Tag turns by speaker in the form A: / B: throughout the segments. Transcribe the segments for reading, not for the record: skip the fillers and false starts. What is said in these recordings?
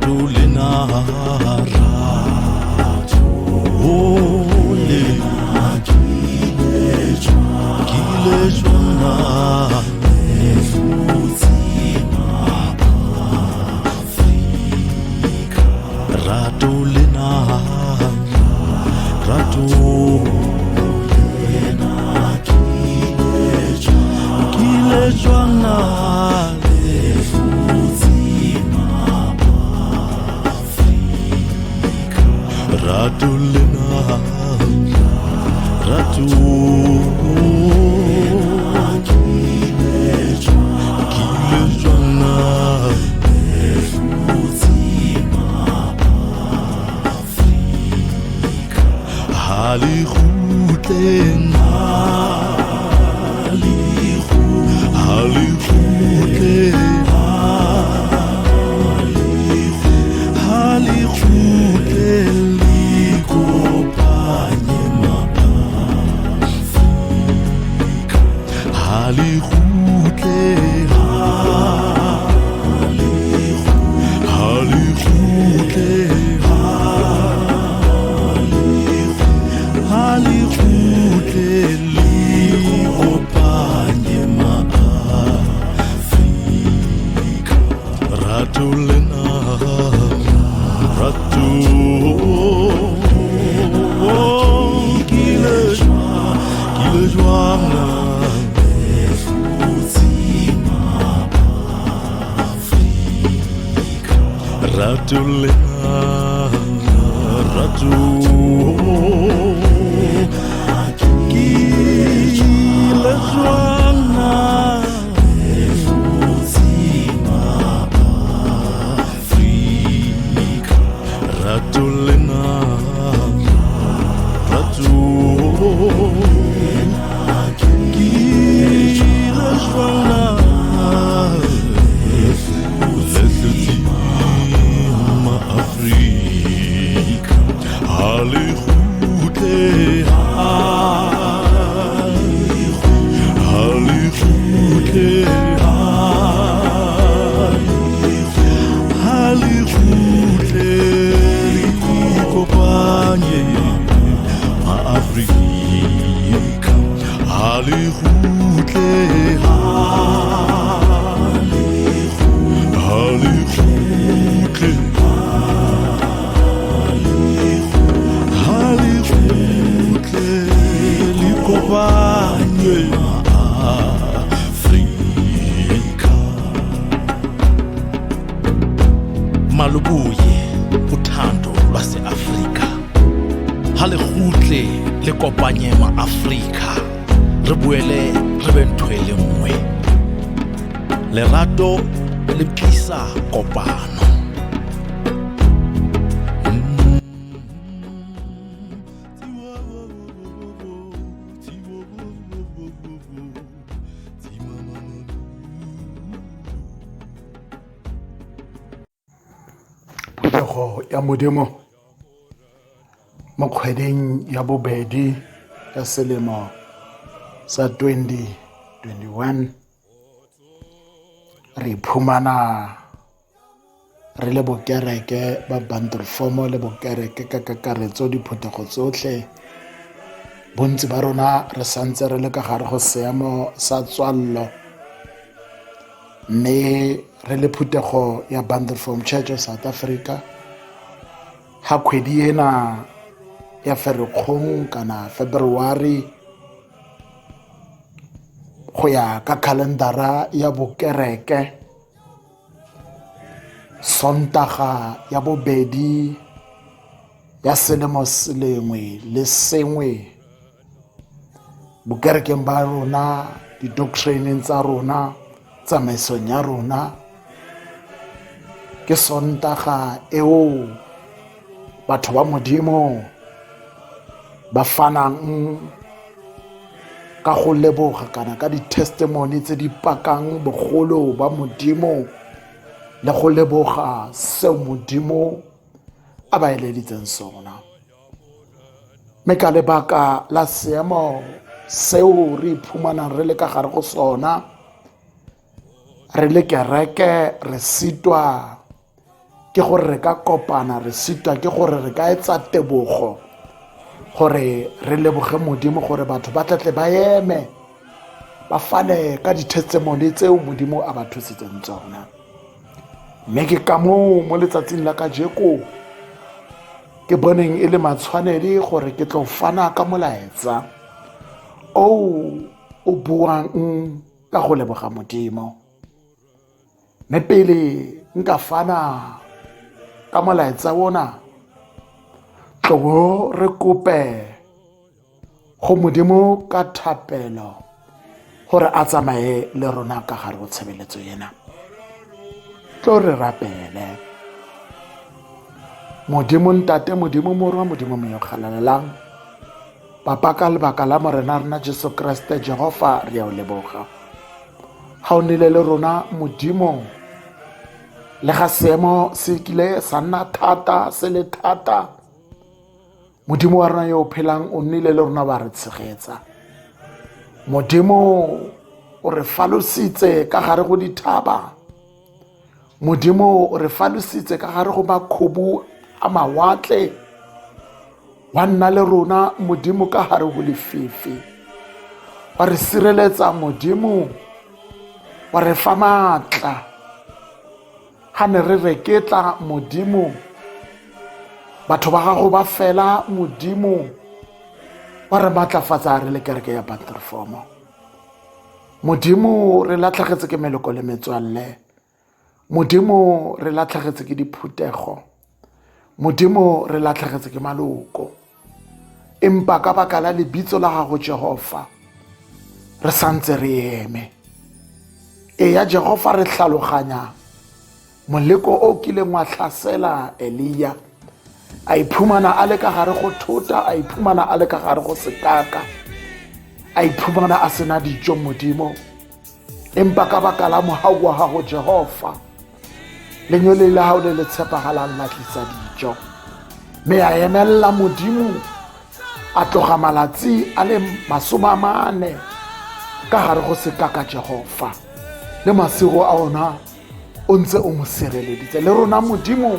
A: Ratulina Rato Lena Kilejwana Nefutima Afrika Ratulina Rato Lena Kilejwana Ratulina Ratu Kilejwana Hali Khuten Hali Khuten Hali Khuten Hali Khoutle Hali Hali Khoutle Likopanye ma-Afrika Ratulena Ratu Kilejwana Ratulina Ratu Kilejwana Afrika Ratulina Ratu Kilejwana Afrika Hali Khoutle Hali Khoutle Hali Khoutle Likopanye ma-Afrika Hali Khoutle Hali Khoutle Hali Khoutle Likopanye ma-Afrika Malubuye uthando lwase-Afrika Hali Khoutle Likopanye ma-Afrika Re boele re be ntho e le nngwe Lerato le tlisa kopano
B: Phetogo ya Modimo mo kgweding ya bobedi ya selemo sa 2021 re iphumana re le bokereke ba Bantelfomo le bokereke ka kakaretso diphetogo tsotlhe bontsi ba rona re santse re le ka gare go seemo sa tswallo mme re le phetogo ya Bantelfomo Church of South Africa ha kgwedi ena ya Ferikgong kana February go ya ka kalendara ya bokereke Sontaga ya bobedi ya selemo selengwe le sengwe bokerekeng ba rona di-doctrineng tsa rona tsamaisong ya rona ke Sontaga eo batho ba Modimo ba fanang ka go leboga kana ka di-testimony tse di pakang bogolo ba Modimo le go leboga seo Modimo a ba eleditseng sona. Mme ka lebaka la seemo seo re iphumanang re le ka gare go sona, re le kereke re sitwa ke gore re ka kopana, re sitwa ke gore re ka etsa tebogo gore re leboge Modimo gore batho ba tlatle ba eme ba fane ka di-testimony tseo Modimo a ba thusitseng tsona. Mme ke ka mo letsatsing la kajeko ke boneng e le matshwanedi gore ke tlo fana ka molaetsa o buang ka go leboga Modimo. Mme pele nka fana ka molaetsa ona, tlo re kope go Modimo ka thapelo gore a tsamaye le rona ka gare go tshebeletso yena. Tlo re rapele. Modimo Ntate, Modimo Morwa, Modimo Moyokgalalelang, Papa ka lebaka la morena rena Jesu Kriste Jehova, re a o leboga ga o nnile le rona Modimo, le ga seemo se kile sa nna thata, se le thata, Modimo wa rona yo o phelang o nnile le rona wa re tshegetsa. Modimo o re falositse ka gare go dithaba, Modimo o re falositse ka gare go makhubu a mawatle, wa nna le rona Modimo ka gare go lefifi, wa re sireletsa Modimo, wa re fa maatla ga ne re reketla Modimo, batho ba gago ba fela Modimo, wa re maatlafatsa re le kereke ya Bantlefomo. Modimo re latlhagetse ke meloko le metswalle, Modimo re latlhagetse ke diphuthego, Modimo re latlhagetse ke maloko, empa ka baka la lebitso la gago Jehova re santse re eme. Ya Jehova re tlhaloganya moleko o kileng wa tlhasela Elia, a iphumana a le ka gare go thota, a iphumana a le ka gare go sekaka, a iphumana a sena dijo Modimo, empa ka baka la mohau wa gago Jehova, lenyole la hao le le tshepagalang la tlisa dijo. Me a emella Modimo a tloga malatsi a le 40 ka gare go sekaka Jehova, le masigo a ona o ntse o mo sireleditse. Le rona Modimo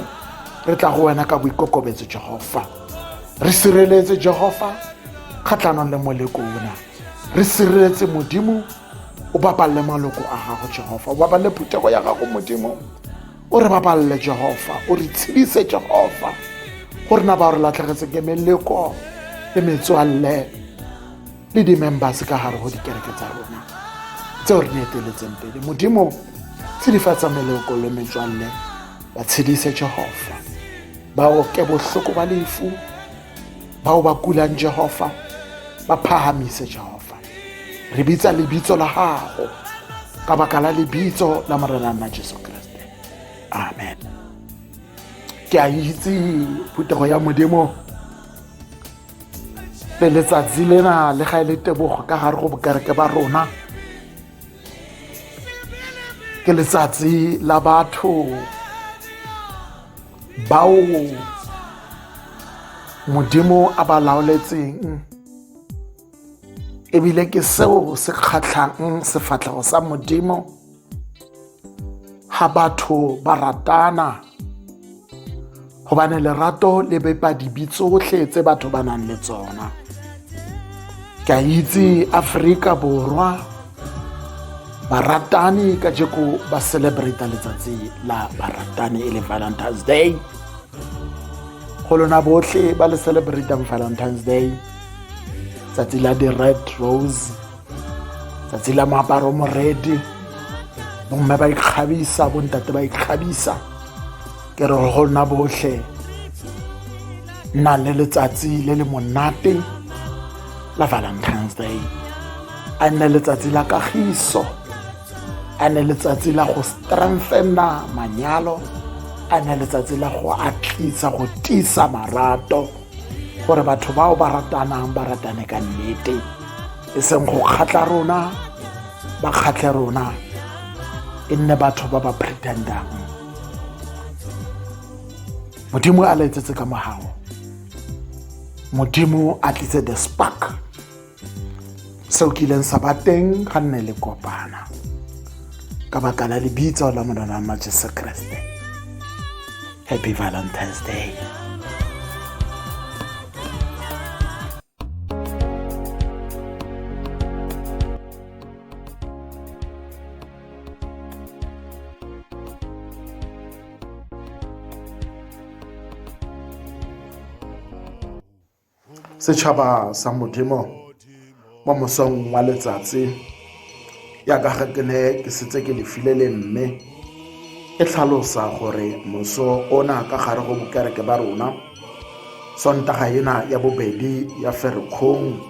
B: re tla go wena ka boikokobetso Jehova, re sireletse Jehova kgatlhanong le moleko ona, re sireletse Modimo, o bapalle maloko a gago Jehova, o bapalle phuthego ya gago Modimo, o re bapalle Jehova, o re tshedise Jehova, gore na ba re latlhagetse ke meleko le metswalle le di-members ka gare go dikereke tsa rona tseo re neteletseng pele. Modimo tshidifatsa meleko le metswalle, ba tshedise Jehova, ba oke bohloko ba lefu, bao ba kulang Jehova ba phahamise Jehova. Re bitsa lebitso la gago ka baka la lebitso la morena na Jesu Kriste, amen. Ke a itse phuthego ya Modimo le letsatsi lena le ga ile tebogo ka gare go bokereke ba rona, ke letsatsi la batho bao Modimo a ba laoletseng, ebile ke seo se kgatlhang sefatlhego sa Modimo ga batho ba ratana, gobane lerato le bepa dibi tsotlhe tse batho ba nang le tsona. Ke a itse Afrika Borwa baratani ka jeko ba celebrate letsatsi la baratani e le Valentine's Day. Go lona botlhe ba le celebrate Valentine's Day, tsatsi la di-red rose, tsatsi la moaparo moredi, bomme ba ikgabisa, bontate ba ikgabisa. Ke re go lona botlhe na le letsatsi le le monate la Valentine's Day, a nne letsatsi la kagiso, a nne letsatsi la go strengthena manyalo, a nne letsatsi la go atlisa, go tisa marato, gore batho bao ba ratanang ba ratane ka nnete, e seng go kgatla rona ba kgatle rona, e nne batho ba ba pretendang. Modimo a letsetse ka mohao, Modimo a tlise the spark seo kileng sa ba teng ga nne le kopana ka baka la lebitso la morena Jesu Kriste. Happy Valentine's Day. Setšhaba sa Modimo mo mosong wa letsatsi ya ka ga ke ne ke setse ke lefile le mme e tlhalosa gore moso ona ka gare go bokereke ba rona sontaga ena ya bobedi ya Ferikgong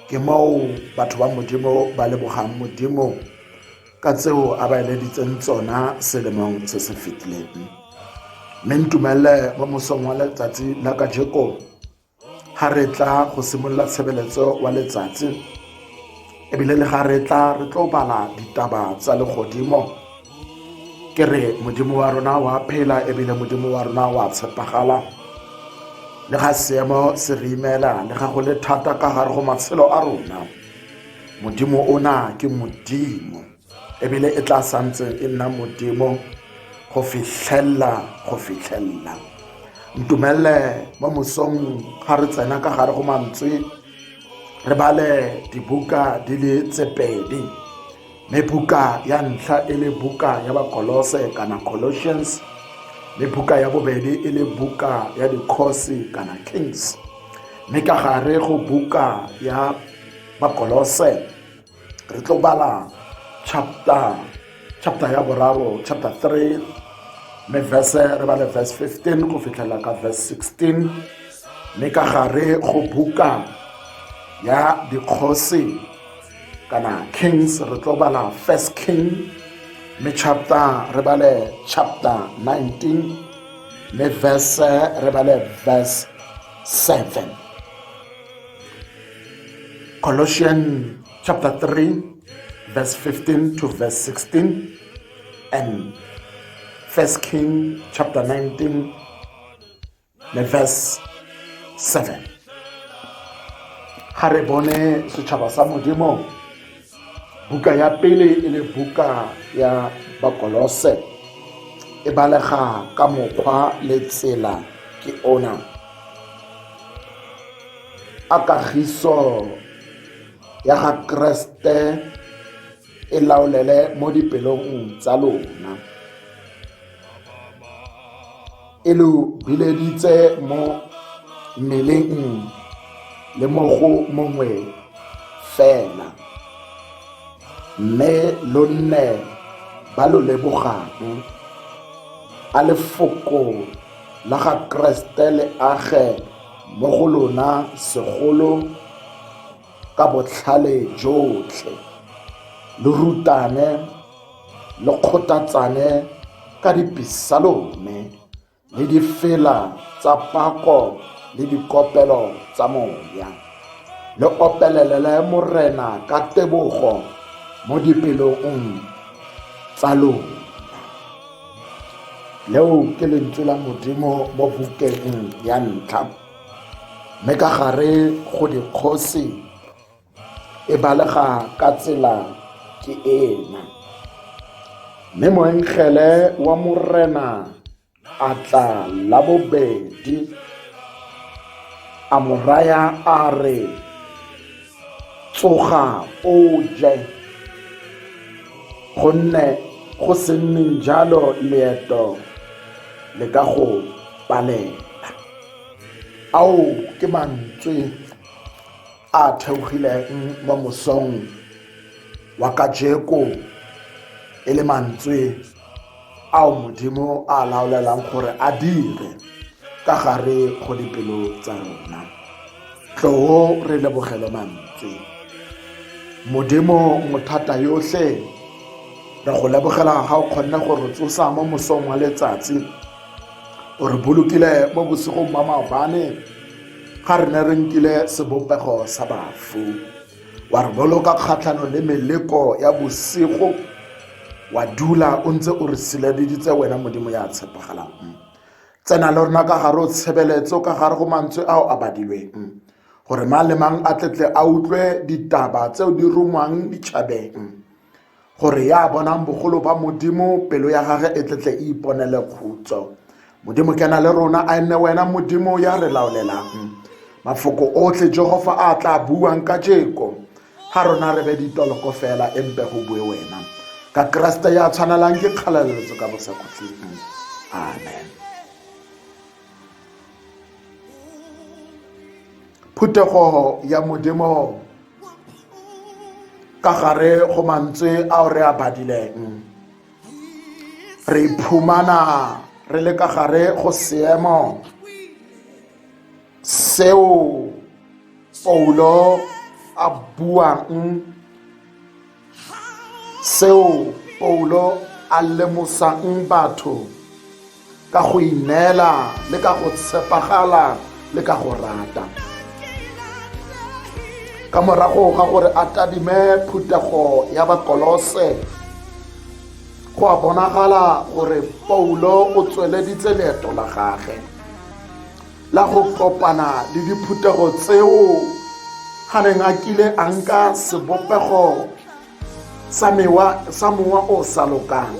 B: ke moo batho ba Modimo ba lebogang Modimo ka tseo a ba eleditseng tsona selemong se se fetileng. Mme ntumelle mo mosong wa letsatsi la kajeko ga re tla go simolola tshebeletso wa letsatsi ebile le ga re tla re tlo bala ditaba tsa legodimo ke re Modimo wa rona wa phela ebile Modimo wa rona wa tshepagala le ga seemo se re imela le ga go le thata ka gare go matshelo a rona. Modimo ona ke Modimo ebile e tla santse e nna Modimo go fitlhella. Ntumelle mo mosong ga re tsena ka gare go mantswe re bale dibuka di le tse pedi. Mme buka ya ntlha e le buka ya Bakolose kana Colossians, mme buka ya bobedi e le buka ya Dikgosi kana Kings. Mme ka gare go buka ya Bakolose re tlo bala chapter ya boraro, chapter 3, mme verse re bale verse 15 go fitlhela ka verse 16. Mme ka gare go buka ya Dikgosi kana Kings re tlo bala First King, mme re bale chapter 19, mme verse re bale verse 7. Colossians chapter 3 verse 15 to verse 16 and First King chapter 19 verse 7. Ga re bone setšhaba sa Modimo, buka ya pele e le buka ya Bakolose e balega ka mokgwa le tsela ke ona a kagiso ya ga Kreste e laolele mo dipelong tsa lona, e lo bileditse mo mmeleng le mo go mongwe fela, mme lo nne ba lo lebogang a lefoko la ga Kreste le age mo go lona segolo ka botlhale jotlhe, le rutane le kgothatsane ka dipisalome le difela tsa pako le dikopelo tsa moya, le opelelele morena ka tebogo mo dipelong tsa lona. Leo ke lentswe la Modimo mo bukeng ya ntlha, mme ka gare go Dikgosi e balega ka tsela ke ena. Mme moengele wa morena a tla la bobedi a mo raya a re, tsoga o je, gonne go se nne jalo leeto le ka go palela. Ao ke mantswe a theogileng mo mosong wa kajeko e le mantswe ao Modimo a laolelang gore a dire ka gare go dipelo tsa rona. Tloo re lebogele mantswe. Modimo mothata yotlhe re go lebogela ga o kgonne go re tsosa mo mosong wa letsatsi, o re bolokile mo bosigong ba maobane ga re ne re nkile sebopego sa bafu, wa re boloka kgatlhano le meleko ya bosigo, wa dula o ntse o re sileditse wena Modimo ya tshepagalang. Tsena le rona ka gare o tshebeletso ka gare go mantswe ao a badilweng gore mang le mang a tletle a utlwe ditaba tseo di rumwang ditšhabeng, gore ya bonang bogolo ba Modimo pelo ya gage e tletle e iponele khutso, modimo ke na le rona a nne wena modimo ya re laolelang mafoko otlhe Jehova a tla buang ka jeko ha rona re be ditoloko fela empe go bue wena ka Kriste ya tshwanelang ke kgaleletso ka bosakhutleng amen. Phutego ya modimo ka gare go mantswe a re a badileng re iphumana re le ka gare go seemo seo Paulo a buang, seo Paulo a lemosang batho ka go inela le ka go tshepagala le ka go rata. Ka morago ga gore a tadime phutego ya Bakolose, go a bonagala gore Paulo o tsweleditse leeto la gagwe la go kopana le diphutego tseo ga neng a kile a nka sebopego sa mowa o sa lokang,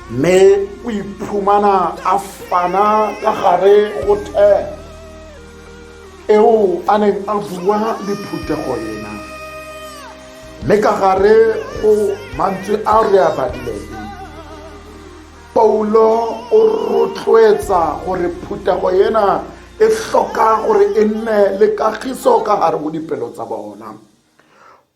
B: mme o iphumana a fana ka gare go the eo a neng a bua le phutego ena, mme ka gare go mantswe a re a badileng Paulo o rotloetsa gore phutego ena e hloka gore e nne le kagiso ka gare go dipelo tsa bona.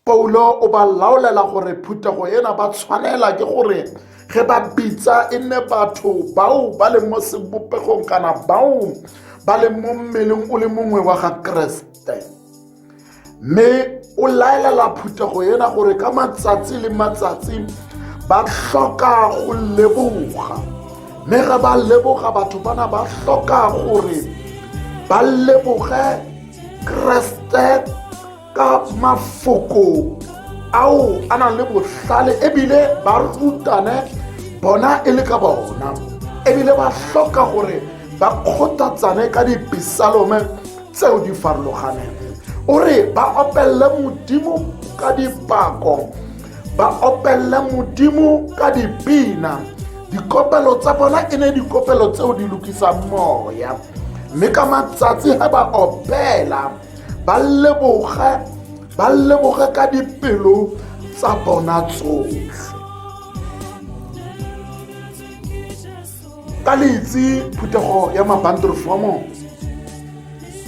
B: Paulo o ba laolela gore phutego ena ba tshwanela ke gore ge ba bitsa e nne batho bao ba le mo sebopegong kana bao ba le mo mmeleng o le mongwe wa ga Kriste, mme o laelela phutego ena gore ka matsatsi le matsatsi ba hloka go leboga, mme ge ba leboga batho bana ba hloka gore ba leboge Kriste ka mafoko ao a nang le bohlale ebile ba rutane bona e le ka bona, ebile ba hloka gore ba kgothatsane ka dipisalome tseo di farologaneng, ore ba opelle modimo ka dipako, ba opelle modimo ka dipina. Dikopelo tsa bona e ne dikopelo tseo di lokisang moya, mme ka matsatsi ha ba opela ba leboge ka dipelo tsa bona tsohle. Ka leitsi phutego ya Mabandrofomo,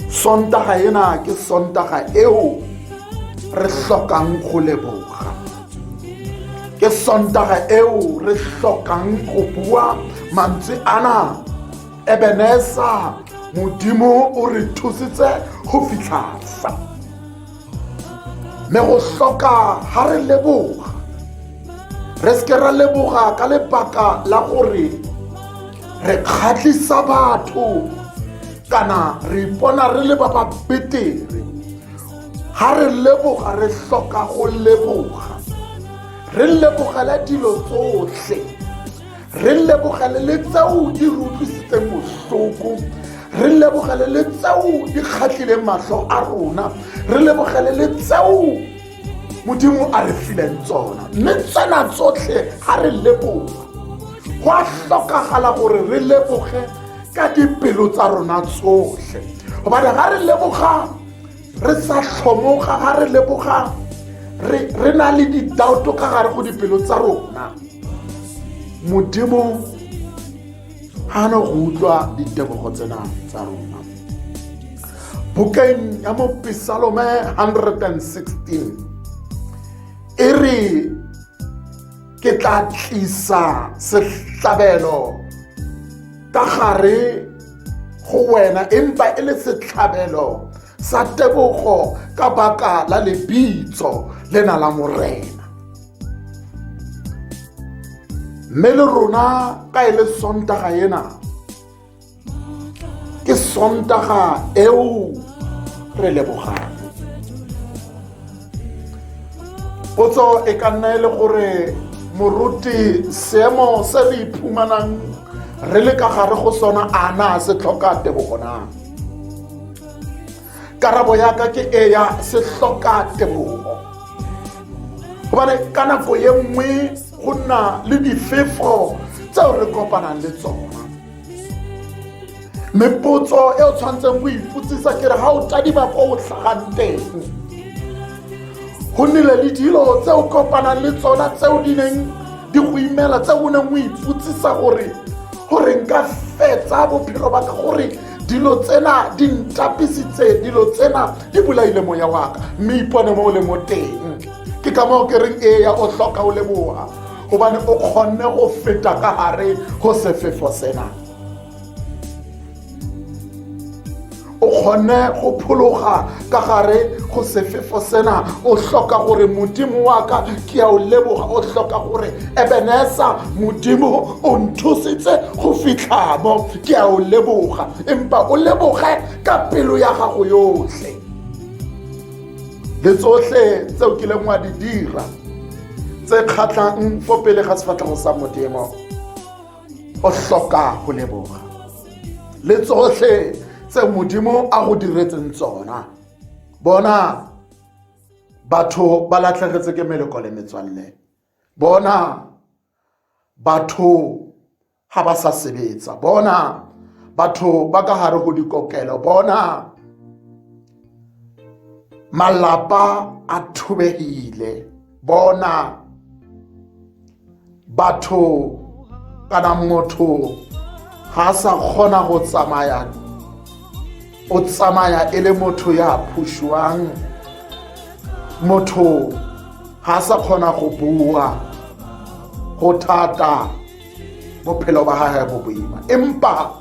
B: sontaga ena ke sontaga eo re hlokang go leboga, ke sontaga eo re hlokang go bua mantswe ana Ebeneza, modimo o re thusitse go fitlha fa. Me go hloka ha re leboga, re ske ra leboga ka lebaka la gore re kgatlisa batho kana re ipona re le ba ba betere. Ha re leboga re hloka go leboga, re lebogela dilo tsohle, re lebogele le tseo di rutlwisitseng bohloko, re lebogele le tseo di kgatlileng mahlo a rona, re lebogele le tseo modimo a re fileng tsona, mme tsena tsohle ha re leboga go a hlokagala gore re leboge ka dipelo tsa rona tsohle, gobane ga re leboga re sa hlomoga, ga re leboga re na le didaoto ka gare go dipelo tsa rona, modimo ga no go utlwa ditebogo tsena tsa rona. Bukeng ya mo Psalme 116 e re ke tla tlisa sehlabelo ka gare go wena, empa e le sehlabelo sa tebogo ka baka la lebitso lena la morena. Mme le rona ka e le sontaga ena ke sontaga eo re lebogang. Potso e ka nna le gore moruti seemo se re iphumanang re le ka gare go sona ana se tlhoka tebogo na? Karabo ya ka ke e ya se hloka tebogo, gobane ka nako ye nngwe go nna le difefo tseo re kopanang le tsona. Mepotso e o tshwantseng go iputsisa ke re ga o tadima ko o tlhagang teng, go nnile le dilo tse o kopanang le tsona tseo di neng di go imela, tse o neng o iputsisa gore nka fetsa bophelo ba ka, gore dilo tsena di ntapisitse, dilo tsena di bolaile moya wa ka, mme ipone mo o le mo teng. Ke ka moo ke reng eya o hloka o leboga, gobane o kgonne go feta ka gare go sefefo sena, o kgonne go phologa ka gare go sefefo sena. O hloka gore modimo wa ka ke a o leboga, o hloka gore Ebenesa modimo o nthusitse go fitlha mo, ke a o leboga, empa o leboge ka pelo ya gago yotlhe le tsotlhe tseo kileng wa di dira tse kgatlang fo pele ga sefatlhego sa modimo. O hloka go leboga le tsotlhe tse modimo a go diretseng tsona. Bona batho ba latlhegetse ke meleko le metswalle, bona batho ga ba sa sebetsa, bona batho ba ka gare go dikokelo, bona malapa a thubegile, bona batho kana motho ga sa kgona go tsamaya, o tsamaya e le motho ya phushuang, motho ga sa kgona go bua, go thata, bophelo ba gagwe bo boima, empa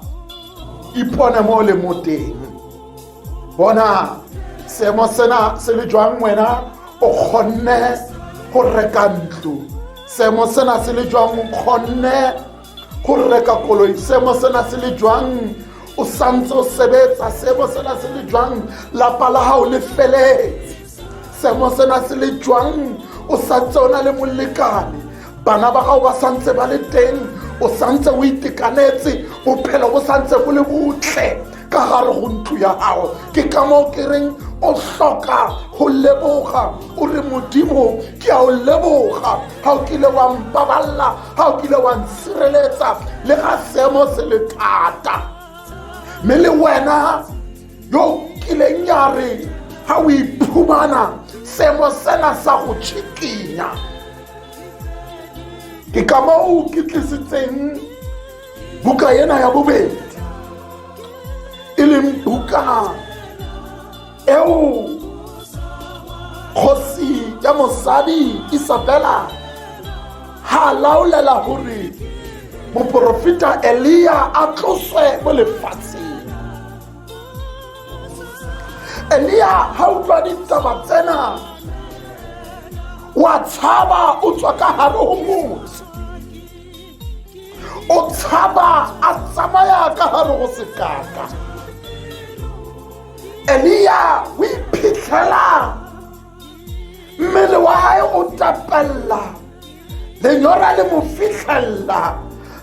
B: ipone mo le mo teng. Bona seemo sena se le jwang wena o kgonne go reka ntlo, seemo sena se le jwang o kgonne go reka koloi, seemo sena se le jwang o santse o sebetsa, seemo sena se le jwang lapa la hao le feletse, seemo sena se le jwang o santse o na le molekane, bana ba gago ba santse ba le teng, o santse o itekanetse, bophelo bo santse bo le botle ka gare go ntlo ya gago. Ke ka moo ke reng o hloka go leboga, o re modimo ke a o leboga ga o kile wa mpaballa, ga o kile wa nsireletsa le ga seemo se le thata. Mme le wena yo kileng ya re ga o iphumana seemo sena sa go tšhikinya, ke ka moo ke tlisitseng buka ena ya bobedi, e leng buka eo kgosi ya mosadi Isabela ha laolela gore moprofita Elia a tloswe mo lefatsheng. Elia ha utlwa ditaba tsena wa tshaba, o tswa ka hare ho motse, o tshaba a tsamaya ka hare ho sekaka. Elia o iphitlhela mmele wa hae o tapella, lenyora le mo fitlhella,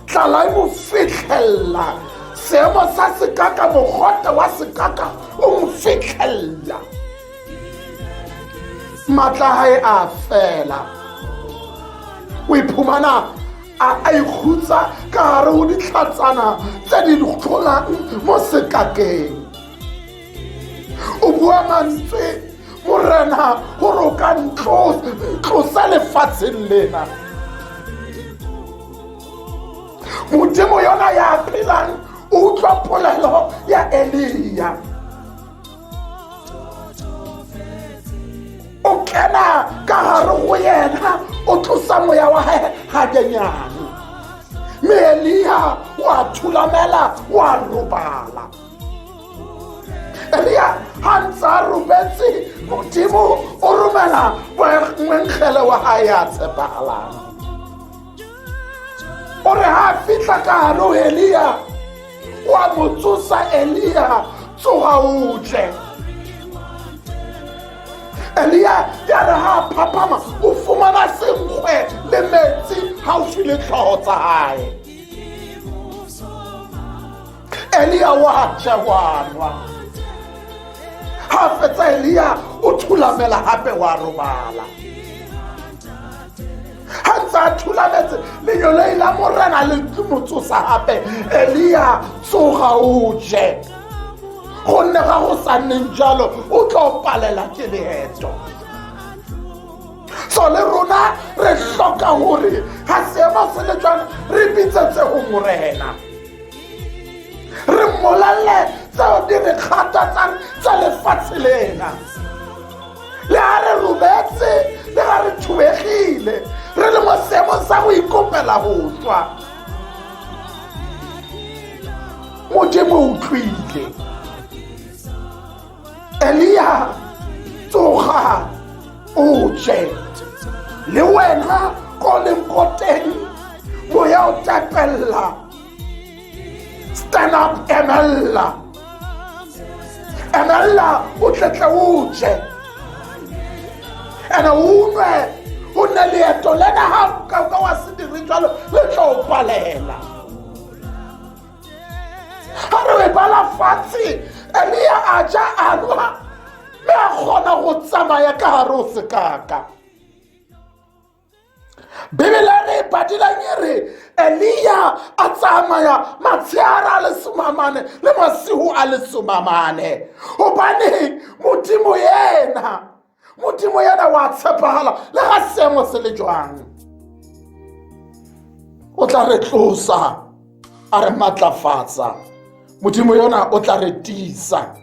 B: tlala e mo fitlhella, seemo sa sekaka, mogote wa sekaka o mo fitlhella, matla hae a fela. O iphumana a ikhutsa ka gare ho ditlhatsana tse di tlholang mo sekakeng. O bua mantswe, morena gore o ka ntlosa lefatsheng lena. Modimo yona ya phelang o utlwa polelo ya Elia, o kena ka gare go yena, o tlosa moya wa hae ganyenyane, mme Elia wa thulamela, wa robala. Elia ha ntse a robetse, modimo o romela moenkgele wa hae ya tshepahalang. O re ha fihla ka gare ho Elia, wa mo tsosa Elia, tsoga o tle. Elia ya re ha phapama, o fumana senkgwe le metsi haufi le tlhogo tsa hae. Elia wa ja wa nwa, ha fetsa Elia o thulamela hape wa robala. Ha ntse a thulametse lenyoloi la morena le motsosa hape. Elia, tsoga o je, gonne ga go sa nneng jalo o tlo palela ke leeto. So le rona re hloka hore ha seemo se le jwang re bitsetse ho morena, re mmolalle tseo di re kgathatsang tsa lefatshe lena. Le ha re robetse, le ha re thubegile, re le mo seemong sa go ikopela ho tswa, Modimo o utlwile. Elia, tsoga o je, le wena ko leng ko teng moya o tapella. Stand up, emella, emella o tletle o je, ene o nwe, o nne leeto lena ha ka wa se dire jalo le tlo palela. Ha re bala fatshe, Elia a ja a nwa, mme a kgona go tsamaya ka hare ho sekaka. Bibele re badileng e re Elia a tsamaya matshehare a le 40 le masiu a le 40, hobane Modimo yena wa tshepahala le ga seemo se le jwang. O tla re tlosa, a re matlafatsa. Modimo yona o tla re tiisa.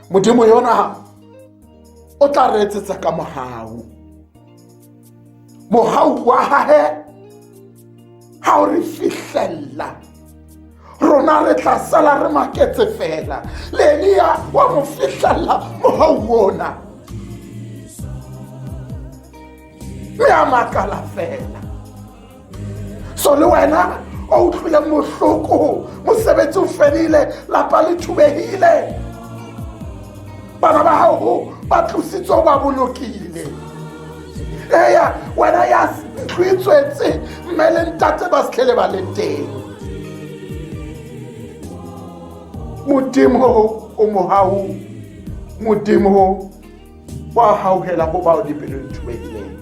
B: Modimo yona o tla re etsetsa ka mohau. Mohau wa hae ha o re fihlella, rona re tla sala re maketse fela. Le Elia wa mo fihlella mohau wona, me a makala fela. So le wena o utlwile mohloko, mosebetsi o fedile, lapa le thubehile, bana ba hao ba tlositswe ba bolokile. Eya, wena ya ntlo e tswetse, mme le ntate ba se tlhele ba le teng. Modimo o mohau, Modimo wa hauhela ho bao dipelong thubehileng.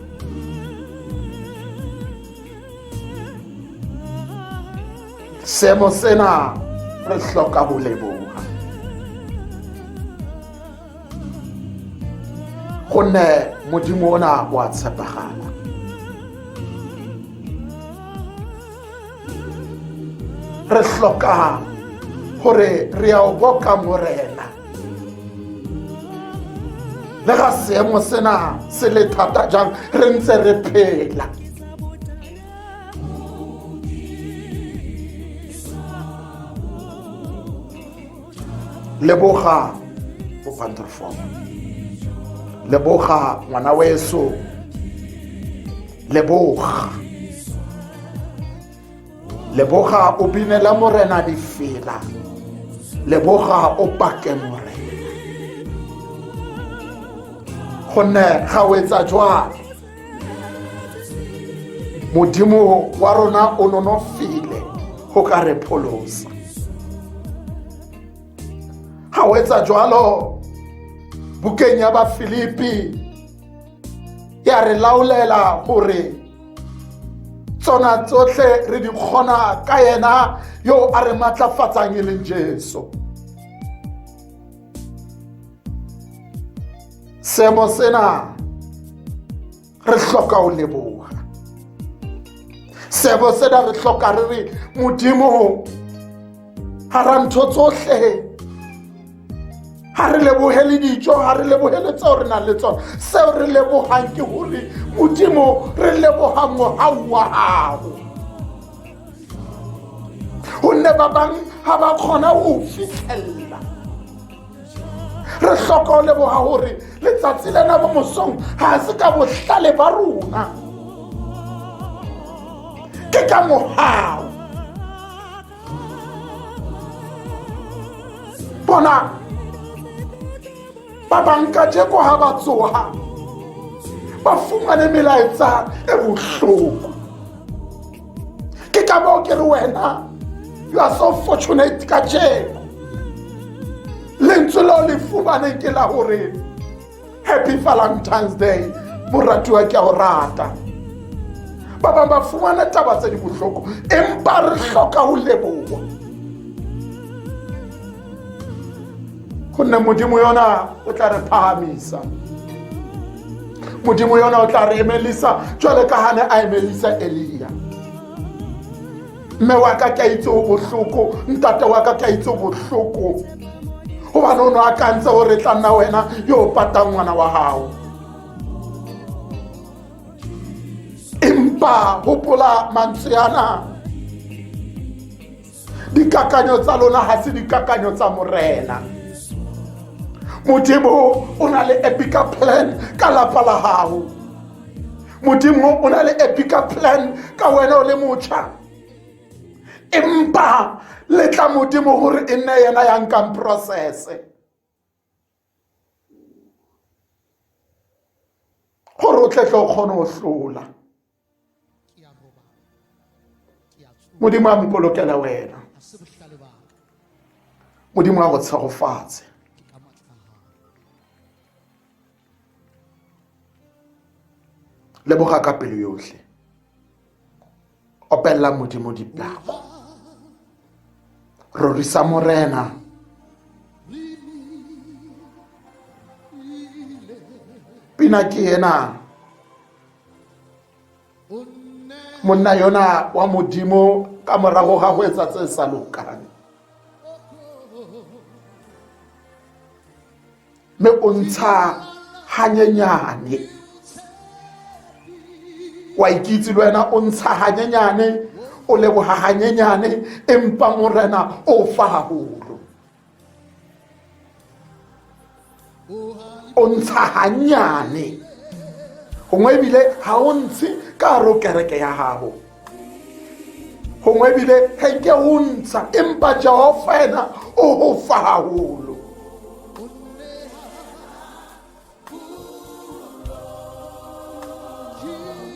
B: Seemo sena re hloka ho leboha, gonne Modimo ona wa tshepagala. Re hloka hore re a o boka morena, le ga seemo sena se le thata jang re ntse re phela. Leboga o Vanderfom, leboga ngwana weso, leboga o binela morena difela, leboga o pake morena, gonne ga o etsa jwalo Modimo wa rona o nonofile go ka re pholosa. Ha o etsa jwalo bukeng ya ba Filipi ya re laulela hore tsona tsohle re di kgona ka yena yo a re matlafatsang e leng Jesu. Seemo sena re hloka ho leboha, seemo sena re hloka re re Modimo hara ntho tsohle, ha re lebohele dijo, ha re lebohele tseo re nang le tsona. Seo re lebohang ke hore Modimo re leboha mohau wa hao, honne ba bang ha ba kgona ho fihlella. Re hloka ho leboha hore letsatsi lena bo mosong ha se ka bohlale ba rona, ke ka mohau. Bona ba banka jeko ha ba tsoha ba fumane melaetsa e bohloko. Ke ka moo ke re wena, you are so fortunate ka jeko lentswe leo le fumaneng ke la hore Happy Valentine's Day, moratuwa ke a o rata. ba bang ba fumana taba tse di bohloko, empa re hloka ho leboha. Gonne Modimo yona o tla re phahamisa, Modimo yona o tla re emelisa jwale ka hane a emelisa Elia. Mme wa ka ke a itse o bohloko, ntate wa ka ke a itse o bohloko, hobane o no a kantse hore tla nna wena yo patang ngwana wa hao. Empa hopola mantswe ana, dikakanyo tsa lona ha se dikakanyo tsa morena. Modimo o na le epica plan ka lapa la hao. Modimo o na le epica plan ka wena o le motjha. Empa le tla Modimo hore e nne yena ya nkang process-e, gore o tle o kgone ho hlola. Modimo a mpolokela wena, Modimo a go tshegofatse. Leboga ka pelo yohle, opella Modimo diplako, rorisa morena, pina ke ena monna yona wa Modimo ka morago ga go etsa tse sa lokang. Me o ntsha hanyenyane, wa ikitse le wena o ntsha hanyenyane, o leboga hanyenyane, empa morena o fa haholo. O ntsha hanyane, gongwe ebile ha o ntshe ka ro kereke ya gago, gongwe ebile ga ke o ntsha, empa Jehova ena o go fa haholo.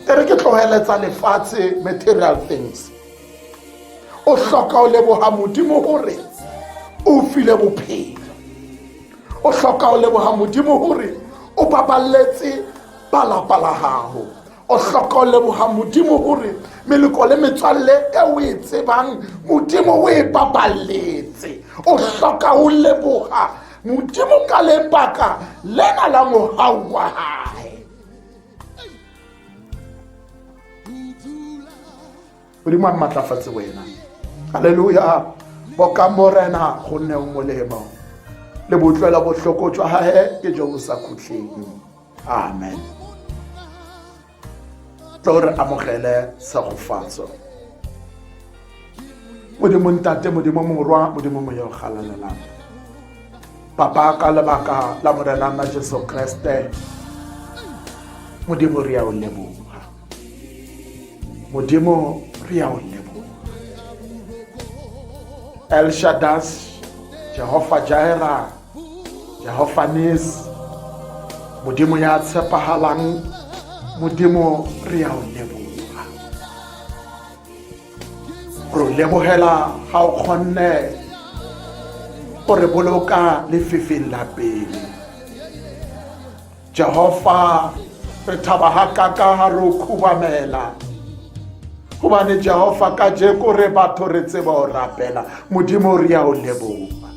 B: Ere ke tloheletsa lefatshe material things, o hloka o leboha Modimo hore o file bophelo, o hloka o leboha Modimo hore o baballetse balapa la gago, o hloka o leboha Modimo hore meleko le metswalle e o e tsebang Modimo o e baballetse, o hloka o leboha Modimo ka lebaka lena la mohau wa hae. Modimo a matlafatse wena, haleluya. Boka morena gonne o molemo, le botlwela bohloko jwa hae ke jo bo sa khutleng. Amen. Tlo re amogele segofatso. Modimo ntate, Modimo morwa, Modimo mo yo galalelang, papa ka lebaka la morena na Jesu Kriste, Modimo re a o leboga, Modimo re a o leboga. El Shaddai, Jehovah Jireh, Jehovah Nis, Modimo ya tshepahalang, Modimo re a o leboga. Re lebogela ga o kgonne gore boloka le fifing la pele. Jehova re thaba ha kaka ha ro khubamela, gobane Jehova ka jeko re batho re tseba o rapela. Modimo re a o leboga,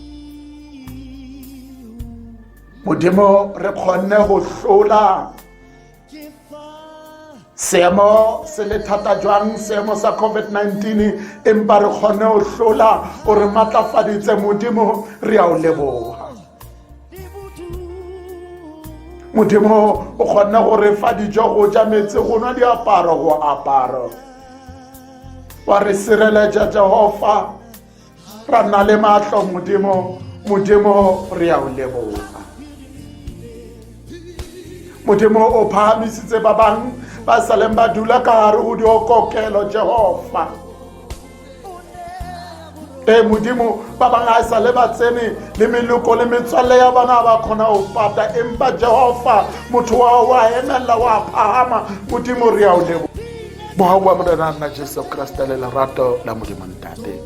B: Modimo re kgonne go hlola seemo se le thata jwang, seemo sa COVID-19, empa re kgonne go hlola o re matlafaditse. Modimo re a o leboga, Modimo o kgonne go re fa dijo go ja, metsi go nwa, diaparo go apara, wa re sireletša Jehova, ra nna le mahlo. Modimo re a o leboga, Modimo o phahamisitse ba bang ba saleng ba dula ka gare go diokokelo Jehova. Modimo ba bang a sale ba tsene le meloko le metswalle ya bana ba kgona go pata, empa Jehova motho wa emela wa phahama. Modimo re a o leboga. Mohau wa morena na Jesu Kriste le lerato la Modimo ntate,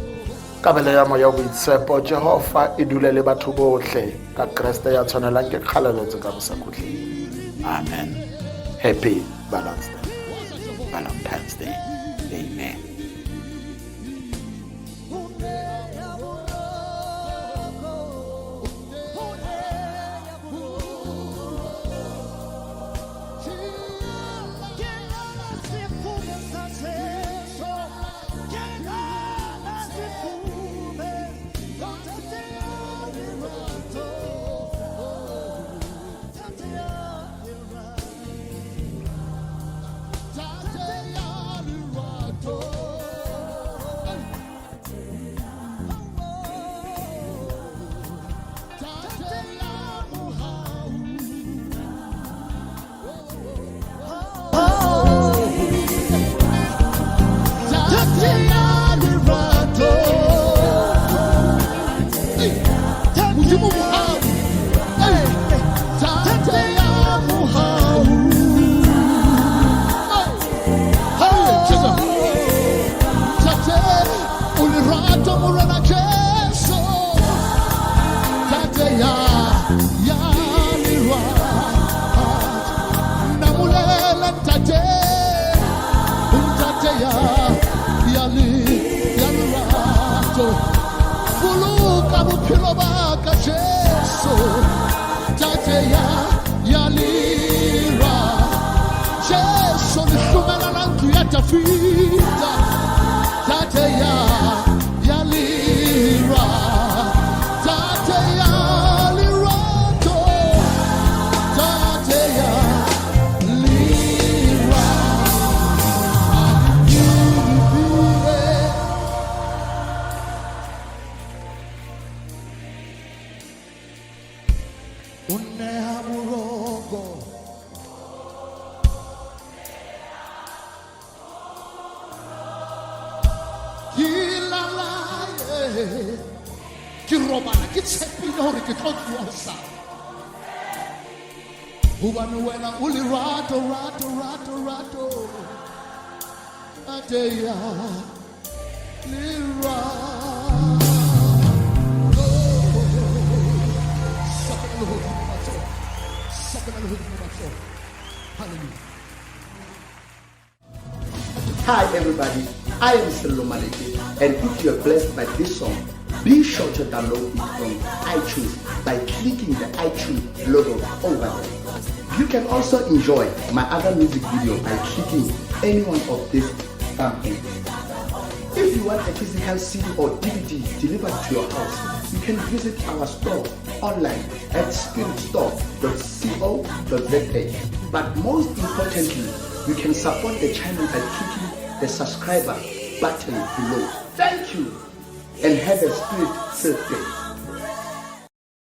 B: kabelo ya moya boitshepo Jehova e dule le batho bohle ka Kriste ya tshwanelang ke kgaleletso ka bosakhutleng. Amen. Happy Balance Day. Valentine's Day. Amen.
C: Hi everybody, I am Sello Maleke, and if you are blessed by this song, be sure to download it from iTunes by clicking the iTunes logo over there. You can also enjoy my other music video by clicking any one of these thumbnails. If you want a physical CD or DVD delivered to your house, you can visit our store online at spiritstore.co.za. But most importantly, you can support the channel by clicking the subscriber button below. Thank you and have a spirit-filled day.